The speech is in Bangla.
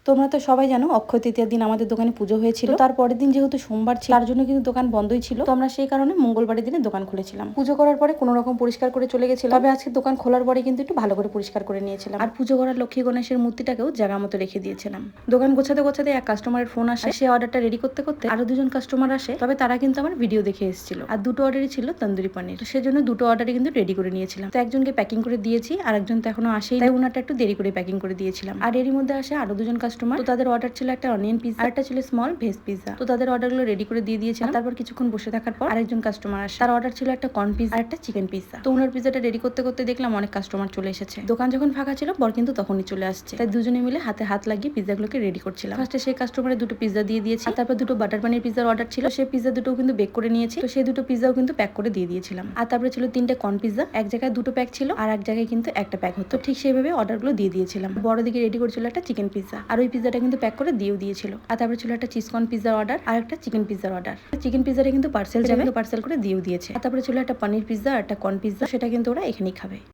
তোমরা তো সবাই জানো অক্ষয় তৃতীয়ার দিন আমাদের দোকানে পুজো হয়েছিল। তারপরের দিন যেহেতু সোমবার ছিল তার জন্য কিন্তু দোকান বন্ধই ছিল। তো আমরা সেই কারণে মঙ্গলবারের দিনে দোকান খুলেছিলাম। পুজো করার পরে কোনো রকম পরিষ্কার করে চলে গেছিলাম। তবে আজকে দোকান খোলার পরে কিন্তু একটু ভালো করে পরিষ্কার করে নিয়েছিলাম। আর পুজো করার লক্ষ্মী গণেশের মূর্তিটাকেও জায়গা মতো রেখে দিয়েছিলাম। দোকান গোছাতে গোছাতে এক কাস্টমারের ফোন আসে। সে অর্ডারটা রেডি করতে করতে আরো দুজন কাস্টমার আসে। তবে তারা কিন্তু আমার ভিডিও দেখে এসেছিল। আর দুটো অর্ডারই ছিল তন্দুরি পনির। তো সেজন্য দুটো অর্ডারই কিন্তু রেডি করে নিয়েছিলাম। তো একজনকে প্যাকিং করে দিয়েছি, আর একজন তো এখনো আসেই, তাই ওনারটা একটু দেরি করে প্যাকিং করে দিয়েছিলাম। আর এরই মধ্যে আসে আরো দুজন কাস্টমার। তো তাদের অর্ডার ছিল একটা অনিয়ন পিৎজা আর একটা ছিল স্মল ভেজ পিৎজা। তো তাদের অর্ডারগুলো রেডি করে দিয়ে দিয়েছিলাম। তারপর কিছুক্ষণ বসে থাকার পর আরেকজন কাস্টমার আসে। তার অর্ডার ছিল একটা কর্ন পিৎজা আর একটা চিকেন পিৎজা। তো ওনার পিৎজাটা রেডি করতে করতে দেখলাম অনেক কাস্টমার চলে এসেছে। দোকান যখন ফাঁকা ছিল বর কিন্তু তখনই চলে আসছে। তাই দুজনে মিলে হাতে হাত লাগিয়ে পিৎজাগুলোকে রেডি করছিলাম। ফার্স্টে সেই কাস্টমারের দুটো পিৎজা দিয়ে দিয়েছি, আর তারপর দুটো বাটার পানির পিৎজার অর্ডার ছিল। সেই পিৎজা দুটোও কিন্তু বেক করে নিয়েছি। তো সেই দুটো পিৎজাও কিন্তু প্যাক করে দিয়ে দিয়েছিলাম। আর তারপরে ছিল তিনটে কর্ন পিৎজা, এক জায়গায় দুটো প্যাক ছিল আর এক জায়গায় কিন্তু একটা প্যাক হতো। ঠিক সেইভাবে অর্ডারগুলো দিয়ে দিয়েছিলাম। বড় দিকে রেডি করেছিল একটা চিকেন পিৎজা, আর ওই পিৎজাটা কিন্তু প্যাক করে দিয়েও দিয়েছিল। আর তারপরে ছিল একটা চিজ কর্ন পিৎজার অর্ডার আর একটা চিকেন পিৎজার অর্ডার। চিকেন পিৎজাটা কিন্তু পার্সেল যাবে, পার্সেল করে দিয়েও দিয়েছে। আর তারপরে ছিল একটা পনির পিৎজা আর একটা কর্ন পিৎজা, সেটা কিন্তু ওরা এখানেই খাবে।